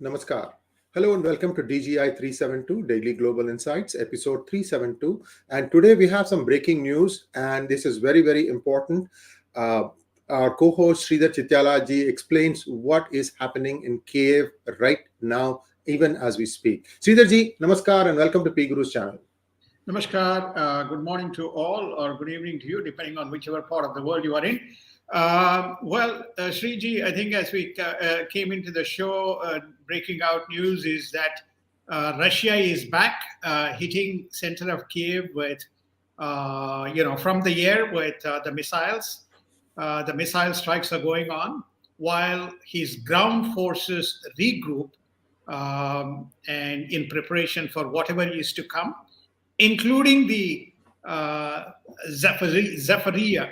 Namaskar. Hello and welcome to DGI-372 Daily Global Insights, episode 372. And today we have some breaking news, and this is very, very important. Uh, our co-host Sridhar Chityala ji explains what is happening in Kiev right now, even as we speak. Sridhar ji, namaskar and welcome to P Guru's channel. Namaskar. Good morning to all, or good evening to you, depending on whichever part of the world you are in. Sriji, I think as we came into the show, breaking out news is that Russia is back, hitting center of Kiev with, from the air with the missiles. The missile strikes are going on while his ground forces regroup and in preparation for whatever is to come, including the Zaporizhzhia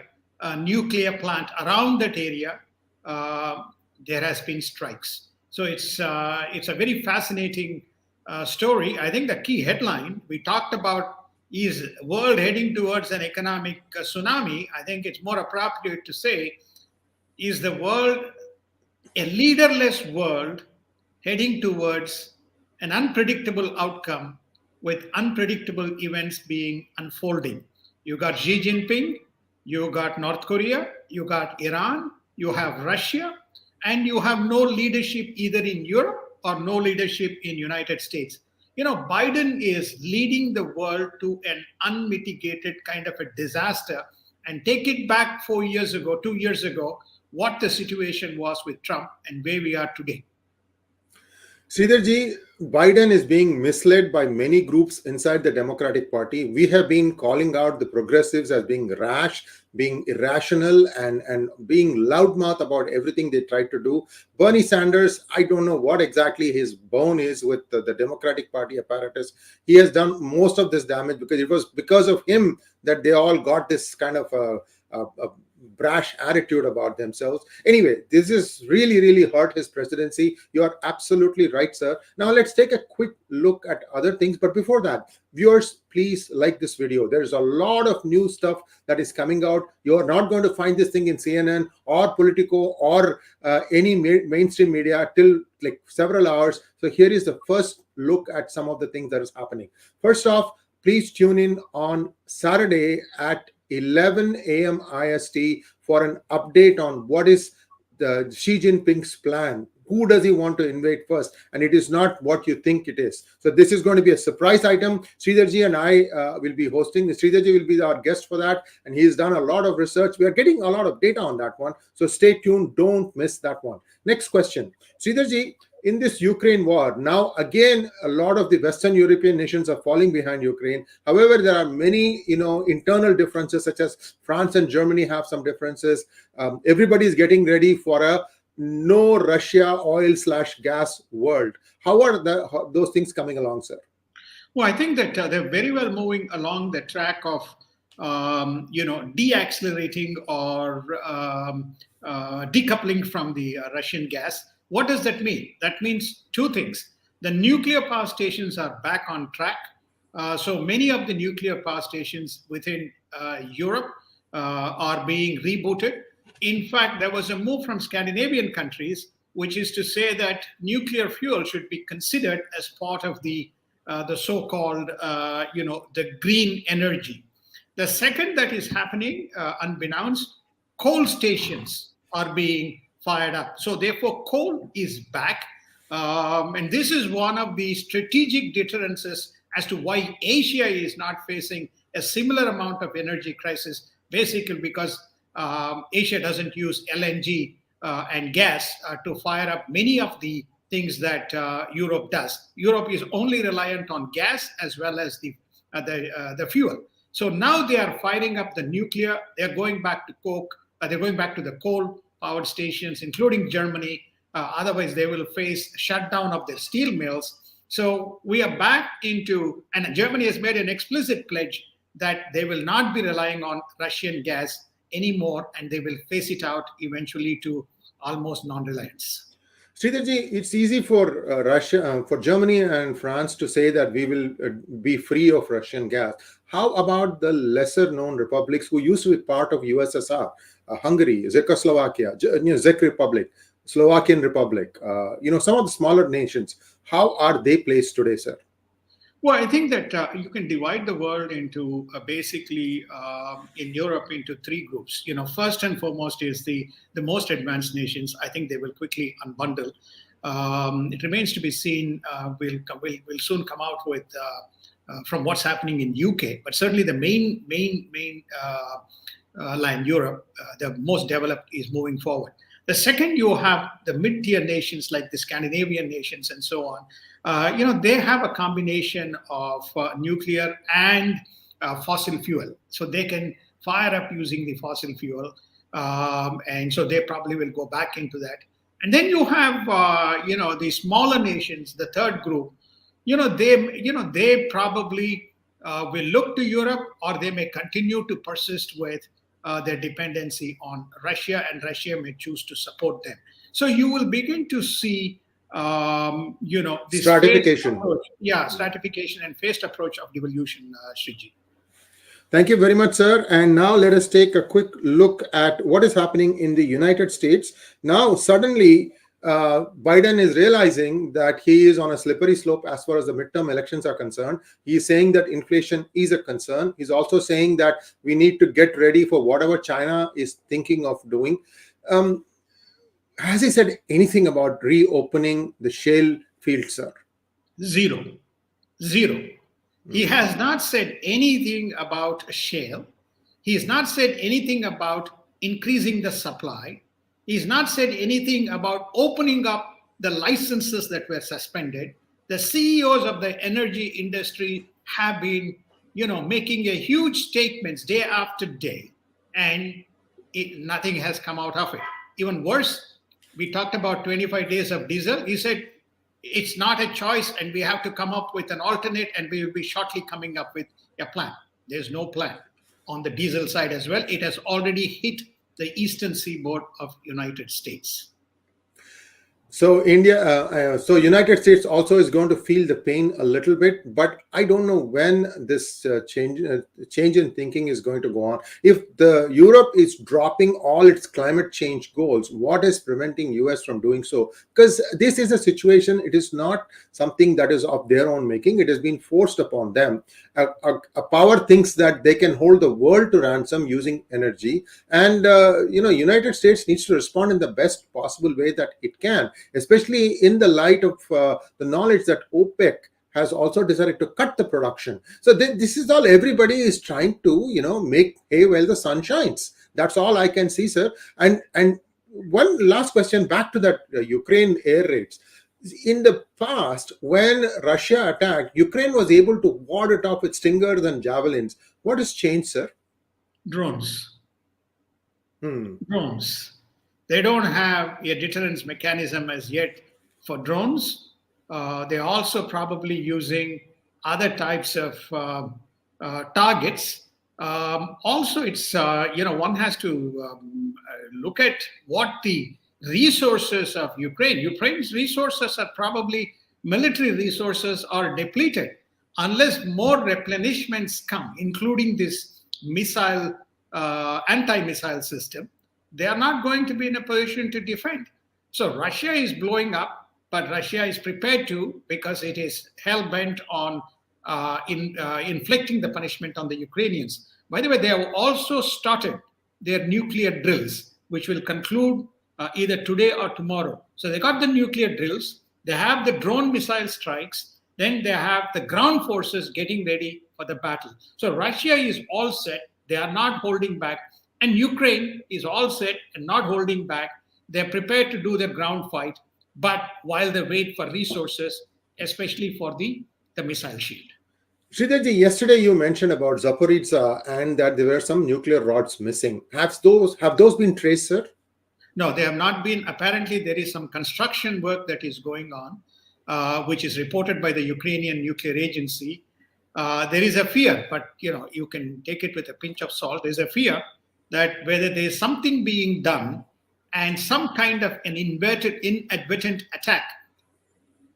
nuclear plant around that area. There has been strikes. So it's a very fascinating story. I think the key headline we talked about is world heading towards an economic tsunami. I think it's more appropriate to say, is the world a leaderless world heading towards an unpredictable outcome with unpredictable events being unfolding. You got Xi Jinping, you got North Korea, you got Iran, you have Russia, and you have no leadership either in Europe or no leadership in United States. Biden is leading the world to an unmitigated kind of a disaster. And take it back 2 years ago, what the situation was with Trump and where we are today. Sridhar ji, Biden is being misled by many groups inside the Democratic Party. We have been calling out the progressives as being rash, being irrational, and being loudmouth about everything they try to do. Bernie Sanders, I don't know what exactly his bone is with the Democratic Party apparatus. He has done most of this damage because it was because of him that they all got this kind of a brash attitude about themselves. Anyway, this is really hurt his presidency. You are absolutely right, sir. Now let's take a quick look at other things. But before that, viewers, please like this video. There's a lot of new stuff that is coming out. You're not going to find this thing in CNN or Politico or any mainstream media till like several hours. So here is the first look at some of the things that is happening. First off, please tune in on Saturday at 11 a.m. IST for an update on what is the Xi Jinping's plan. Who does he want to invade first? And it is not what you think it is. So this is going to be a surprise item. Sridharji and I will be hosting. Sridharji will be our guest for that. And he's done a lot of research. We are getting a lot of data on that one. So stay tuned. Don't miss that one. Next question. Sridharji, in this Ukraine war, now again, a lot of the Western European nations are falling behind Ukraine. However, there are many, internal differences, such as France and Germany have some differences. Everybody is getting ready for a no Russia oil/gas world. How are those things coming along, sir? Well, I think that they're very well moving along the track of, deaccelerating or decoupling from the Russian gas. What does that mean? That means two things. The nuclear power stations are back on track. So many of the nuclear power stations within Europe are being rebooted. In fact, there was a move from Scandinavian countries, which is to say that nuclear fuel should be considered as part of the so-called, the green energy. The second that is happening, unbeknownst, coal stations are being fired up. So therefore, coal is back. And this is one of the strategic deterrences as to why Asia is not facing a similar amount of energy crisis, basically because Asia doesn't use LNG and gas to fire up many of the things that Europe does. Europe is only reliant on gas as well as the fuel. So now they are firing up the nuclear. They're going back to coke. They're going back to the coal powered stations, including Germany. Otherwise, they will face shutdown of their steel mills. So we are back into, and Germany has made an explicit pledge that they will not be relying on Russian gas anymore, and they will phase it out eventually to almost non-reliance. Sridharji, it's easy for Russia, for Germany and France to say that we will be free of Russian gas. How about the lesser-known republics who used to be part of USSR, Hungary, Czechoslovakia, Czech Republic? Slovakian Republic, some of the smaller nations. How are they placed today, sir? Well, I think that you can divide the world into basically in Europe into three groups. First and foremost is the most advanced nations. I think they will quickly unbundle. It remains to be seen. We'll soon come out with from what's happening in UK, but certainly the main line Europe, the most developed, is moving forward. The second, you have the mid-tier nations like the Scandinavian nations and so on. They have a combination of nuclear and fossil fuel, so they can fire up using the fossil fuel, and so they probably will go back into that. And then you have, the smaller nations, the third group. They probably will look to Europe, or they may continue to persist with their dependency on Russia, and Russia may choose to support them. So you will begin to see, this Stratification. stratification and phased approach of devolution, Shriji. Thank you very much, sir. And now let us take a quick look at what is happening in the United States. Now, suddenly, Biden is realizing that he is on a slippery slope as far as the midterm elections are concerned. He's saying that inflation is a concern. He's also saying that we need to get ready for whatever China is thinking of doing. Has he said anything about reopening the shale field, sir? Zero. He has not said anything about shale. He has not said anything about increasing the supply. He's not said anything about opening up the licenses that were suspended. The CEOs of the energy industry have been, making a huge statements day after day, and nothing has come out of it. Even worse, we talked about 25 days of diesel. He said it's not a choice, and we have to come up with an alternate, and we will be shortly coming up with a plan. There's no plan on the diesel side as well. It has already hit the eastern seaboard of United States. So United States also is going to feel the pain a little bit, but I don't know when this change in thinking is going to go on. If the Europe is dropping all its climate change goals, what is preventing US from doing so? Because this is a situation, it is not something that is of their own making. It has been forced upon them. A power thinks that they can hold the world to ransom using energy, and United States needs to respond in the best possible way that it can, especially in the light of the knowledge that OPEC has also decided to cut the production. So this is all everybody is trying to, make hay while the sun shines. That's all I can see, sir. And one last question back to that Ukraine air raids. In the past, when Russia attacked, Ukraine was able to ward it off with Stingers and javelins. What has changed, sir? Drones. Drones. They don't have a deterrence mechanism as yet for drones. They're also probably using other types of targets. Also, it's, one has to look at what the resources of Ukraine. Ukraine's resources are probably military resources are depleted unless more replenishments come, including this missile, anti-missile system. They are not going to be in a position to defend. So Russia is blowing up, but Russia is prepared to, because it is hell-bent on inflicting the punishment on the Ukrainians. By the way, they have also started their nuclear drills, which will conclude either today or tomorrow. So they got the nuclear drills, they have the drone missile strikes, then they have the ground forces getting ready for the battle. So Russia is all set, they are not holding back. And Ukraine is all set and not holding back. They're prepared to do their ground fight, but while they wait for resources, especially for the missile shield. Sridharji, yesterday you mentioned about Zaporizhzhia and that there were some nuclear rods missing. Have those been traced, sir? No, they have not been. Apparently, there is some construction work that is going on, which is reported by the Ukrainian Nuclear Agency. There is a fear, but you can take it with a pinch of salt. There's a fear that whether there is something being done and some kind of an inadvertent attack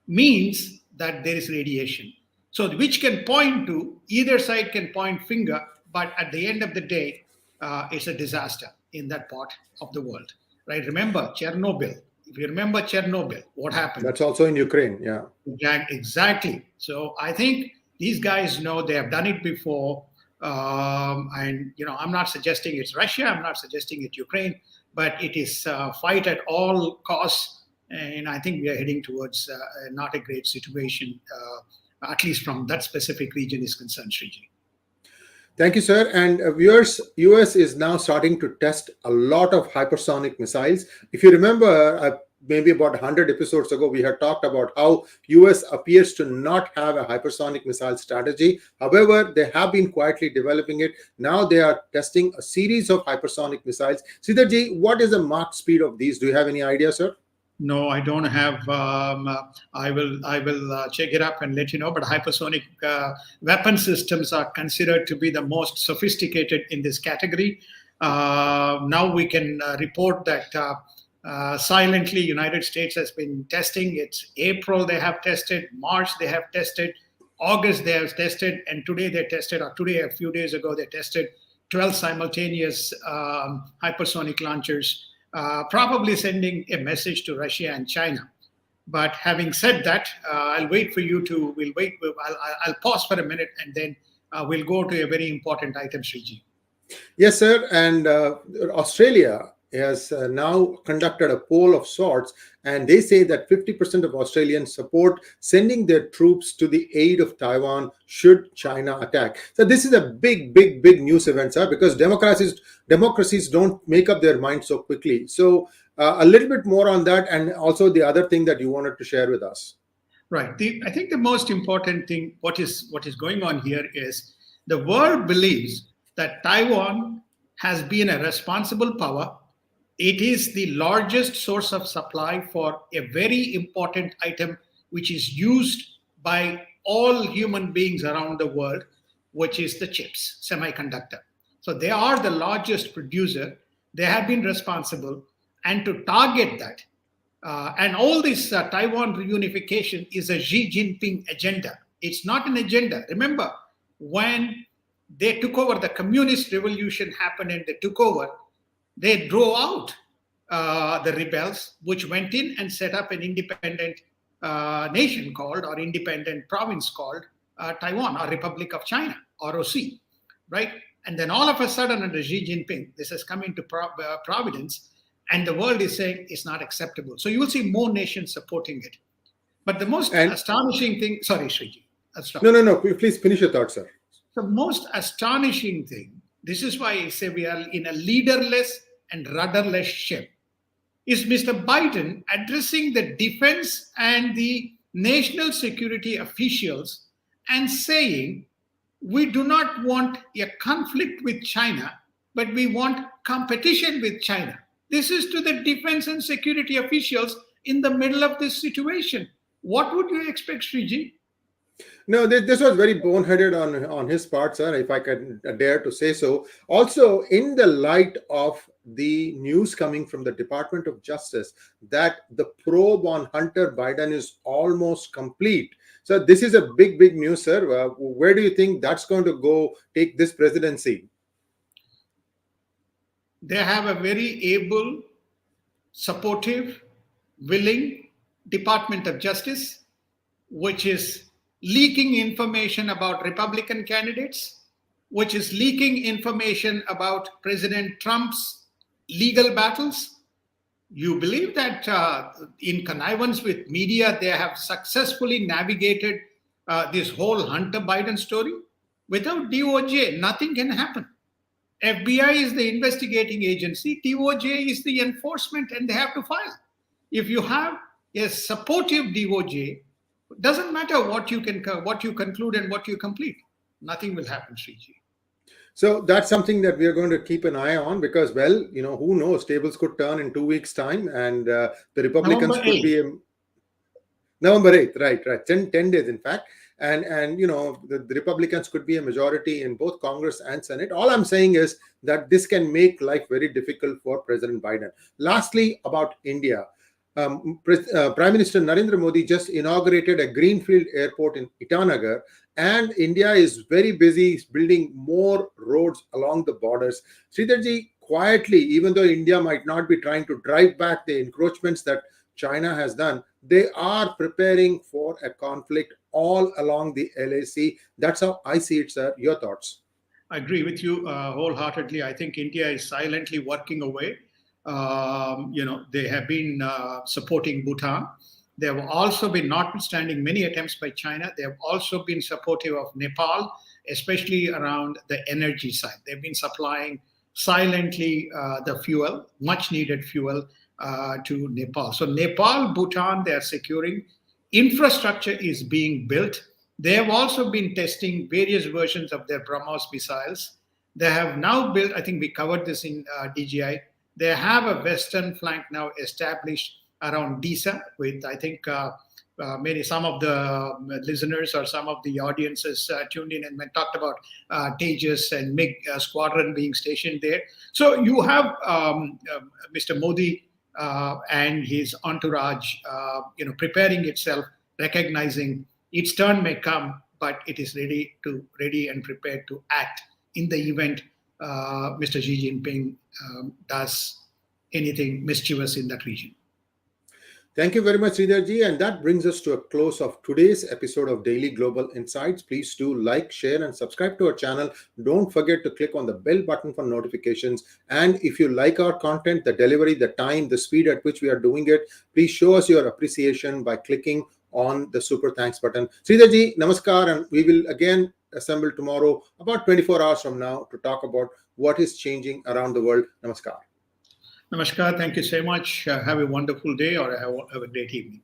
means that there is radiation. So which can point to, either side can point finger, but at the end of the day, it's a disaster in that part of the world. Right? Remember, Chernobyl If you remember Chernobyl, what happened? That's also in Ukraine. Yeah. Exactly. So I think these guys know they have done it before. And, I'm not suggesting it's Russia, I'm not suggesting it's Ukraine, but it is fight at all costs. And I think we are heading towards not a great situation, at least from that specific region is concerned, Sriji. Thank you, sir. And viewers, US is now starting to test a lot of hypersonic missiles. If you remember, maybe about 100 episodes ago, we had talked about how US appears to not have a hypersonic missile strategy. However, they have been quietly developing it. Now they are testing a series of hypersonic missiles. Siddharji, what is the Mach speed of these? Do you have any idea, sir? No, I don't have. I will check it up and let you know. But hypersonic weapon systems are considered to be the most sophisticated in this category. Now we can report that silently, United States has been testing. It's April they have tested, March they have tested, August they have tested, and today they tested, or today a few days ago they tested 12 simultaneous hypersonic launchers. Probably sending a message to Russia and China. But having said that, I'll wait for you to. I'll pause for a minute, and then we'll go to a very important item, Sriji. Yes, sir. And Australia has now conducted a poll of sorts, and they say that 50% of Australians support sending their troops to the aid of Taiwan should China attack. So this is a big, big, big news event, sir, because democracies don't make up their mind so quickly. So a little bit more on that, and also the other thing that you wanted to share with us. Right. I think the most important thing, what is going on here is the world believes that Taiwan has been a responsible power. It is the largest source of supply for a very important item, which is used by all human beings around the world, which is the chips, semiconductor. So they are the largest producer. They have been responsible. And to target that, and all this Taiwan reunification is a Xi Jinping agenda. It's not an agenda. Remember, when they took over, the communist revolution happened and they took over, they drove out the rebels, which went in and set up an independent nation called, or independent province called Taiwan, or Republic of China, ROC, right? And then all of a sudden under Xi Jinping, this has come into providence, and the world is saying it's not acceptable. So you will see more nations supporting it. But the most astonishing thing, sorry, Sriji. No. Please finish your thought, sir. The most astonishing thing, this is why I say we are in a leaderless and rudderless ship, is Mr. Biden addressing the defense and the national security officials and saying, we do not want a conflict with China, but we want competition with China. This is to the defense and security officials in the middle of this situation. What would you expect, Sriji? No, this was very boneheaded on his part, sir, if I can dare to say so. Also, in the light of the news coming from the Department of Justice that the probe on Hunter Biden is almost complete. So this is a big, big news, sir. Where do you think that's going to go take this presidency? They have a very able, supportive, willing Department of Justice, which is leaking information about Republican candidates, which is leaking information about President Trump's legal battles. You believe that in connivance with media, they have successfully navigated this whole Hunter Biden story? Without DOJ, nothing can happen. FBI is the investigating agency, DOJ is the enforcement, and they have to file. If you have a supportive DOJ, doesn't matter what you conclude and what you complete. Nothing will happen, Sriji. So that's something that we are going to keep an eye on because, well, who knows? Tables could turn in 2 weeks' time, and the Republicans could be November 8th, right, 10 days, in fact. And the Republicans could be a majority in both Congress and Senate. All I'm saying is that this can make life very difficult for President Biden. Lastly, about India. Prime Minister Narendra Modi just inaugurated a greenfield airport in Itanagar, and India is very busy building more roads along the borders. Sridharji, quietly, even though India might not be trying to drive back the encroachments that China has done, they are preparing for a conflict all along the LAC. That's how I see it, sir. Your thoughts? I agree with you wholeheartedly. I think India is silently working away. They have been supporting Bhutan. They have also been, notwithstanding many attempts by China, they have also been supportive of Nepal, especially around the energy side. They've been supplying silently the fuel, much needed fuel to Nepal. So Nepal, Bhutan, they are securing. Infrastructure is being built. They have also been testing various versions of their BrahMos missiles. They have now built, I think we covered this in DGI, they have a western flank now established around DISA with, I think, maybe some of the listeners or some of the audiences tuned in and talked about Tejas and MiG squadron being stationed there. So you have Mr. Modi and his entourage, preparing itself, recognizing its turn may come, but it is ready and prepared to act in the event Mr. Xi Jinping does anything mischievous in that region. Thank you very much, Sridharji. And that brings us to a close of today's episode of Daily Global Insights. Please do like, share, and subscribe to our channel. Don't forget to click on the bell button for notifications. And if you like our content, the delivery, the time, the speed at which we are doing it, please show us your appreciation by clicking on the super thanks button. Sridharji, namaskar, and we will again assemble tomorrow about 24 hours from now to talk about what is changing around the world. Namaskar. Namaskar. Thank you so much. Have a wonderful day or have a great evening.